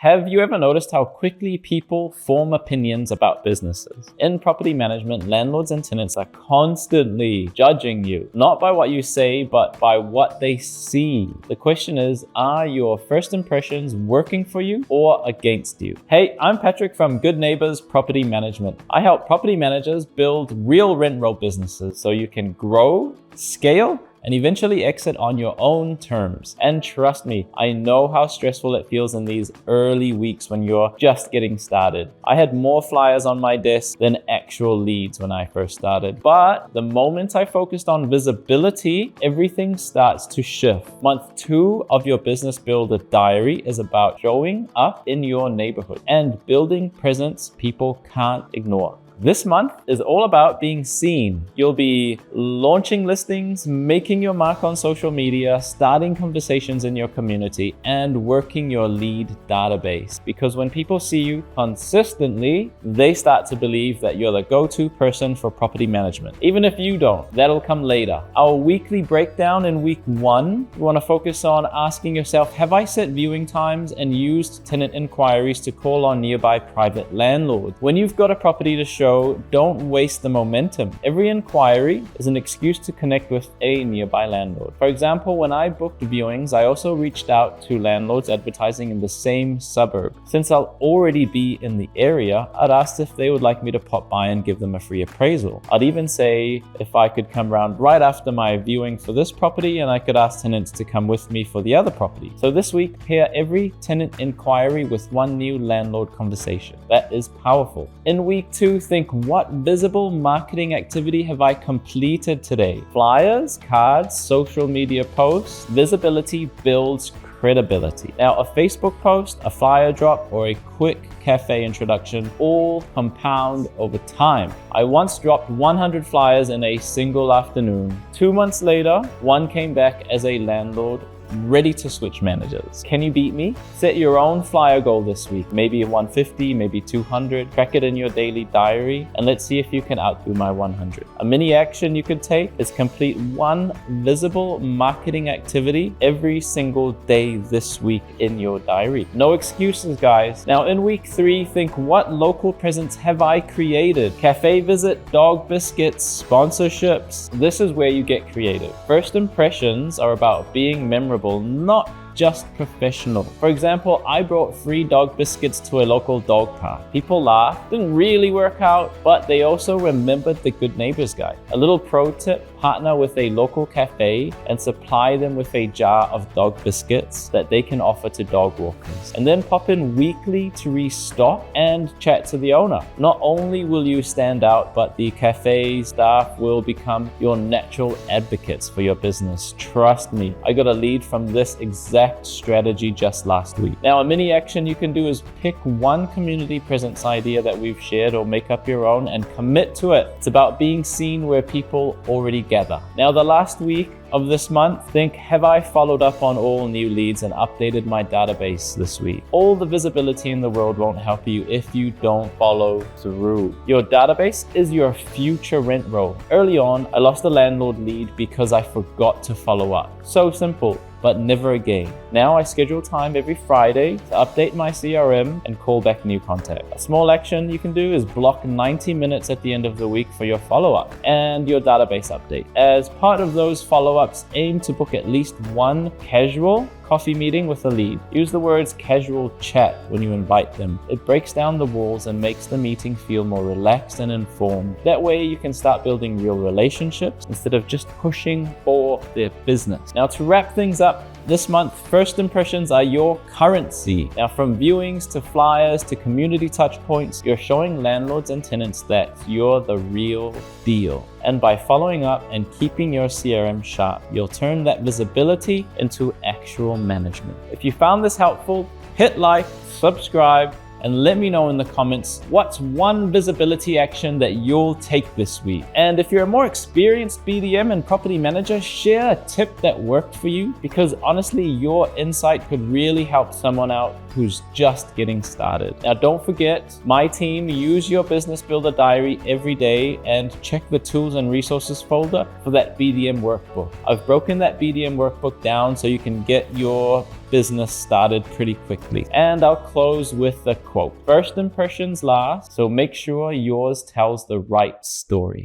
Have you ever noticed how quickly people form opinions about businesses? In property management, landlords and tenants are constantly judging you, not by what you say, but by what they see. The question is, are your first impressions working for you or against you? Hey, I'm Patrick from Good Neighbours Property Management. I help property managers build real rent roll businesses so you can grow, scale, and eventually exit on your own terms. And trust me, I know how stressful it feels in these early weeks when you're just getting started. I had more flyers on my desk than actual leads when I first started. But the moment I focused on visibility, everything starts to shift. Month 2 of your Business Builder diary is about showing up in your neighborhood and building presence people can't ignore. This month is all about being seen. You'll be launching listings, making your mark on social media, starting conversations in your community, and working your lead database. Because when people see you consistently, they start to believe that you're the go-to person for property management. Even if you don't, that'll come later. Our weekly breakdown in week 1, you want to focus on asking yourself, have I set viewing times and used tenant inquiries to call on nearby private landlords? When you've got a property to show, don't waste the momentum. Every inquiry is an excuse to connect with a nearby landlord. For example, when I booked viewings, I also reached out to landlords advertising in the same suburb. Since I'll already be in the area, I'd asked if they would like me to pop by and give them a free appraisal. I'd even say if I could come round right after my viewing for this property and I could ask tenants to come with me for the other property. So this week, pair every tenant inquiry with one new landlord conversation. That is powerful. In week 2, think, what visible marketing activity have I completed today? Flyers, cards, social media posts. Visibility builds credibility. Now, a Facebook post, a flyer drop, or a quick cafe introduction all compound over time. I once dropped 100 flyers in a single afternoon. 2 months later, one came back as a landlord ready to switch managers. Can you beat me? Set your own flyer goal this week. Maybe 150, maybe 200. Track it in your daily diary and let's see if you can outdo my 100. A mini action you could take is complete one visible marketing activity every single day this week in your diary. No excuses, guys. Now in week 3, think, what local presence have I created? Cafe visit, dog biscuits, sponsorships. This is where you get creative. First impressions are about being memorable, not just professional. For example, I brought free dog biscuits to a local dog park. People laughed, didn't really work out, but they also remembered the Good Neighbours guide. A little pro tip, partner with a local cafe and supply them with a jar of dog biscuits that they can offer to dog walkers. And then pop in weekly to restock and chat to the owner. Not only will you stand out, but the cafe staff will become your natural advocates for your business. Trust me, I got a lead from this exact strategy just last week. Now, a mini action you can do is pick one community presence idea that we've shared or make up your own and commit to it. It's about being seen where people already gather. Now, the last week of this month, think, have I followed up on all new leads and updated my database this week? All the visibility in the world won't help you if you don't follow through. Your database is your future rent roll. Early on, I lost a landlord lead because I forgot to follow up. So simple, but never again. Now I schedule time every Friday to update my CRM and call back new contacts. A small action you can do is block 90 minutes at the end of the week for your follow-up and your database update. As part of those follow-ups, aim to book at least one casual coffee meeting with a lead. Use the words casual chat when you invite them. It breaks down the walls and makes the meeting feel more relaxed and informed. That way you can start building real relationships instead of just pushing for their business. Now, to wrap things up, this month, first impressions are your currency. Now, from viewings to flyers to community touch points, you're showing landlords and tenants that you're the real deal. And by following up and keeping your CRM sharp, you'll turn that visibility into actual management. If you found this helpful, hit like, subscribe, and let me know in the comments what's one visibility action that you'll take this week. And if you're a more experienced BDM and property manager, share a tip that worked for you, because honestly, your insight could really help someone out who's just getting started. Now, don't forget, my team use your Business Builder diary every day and check the tools and resources folder for that BDM workbook. I've broken that BDM workbook down so you can get your business started pretty quickly. And I'll close with a quote. First impressions last, so make sure yours tells the right story.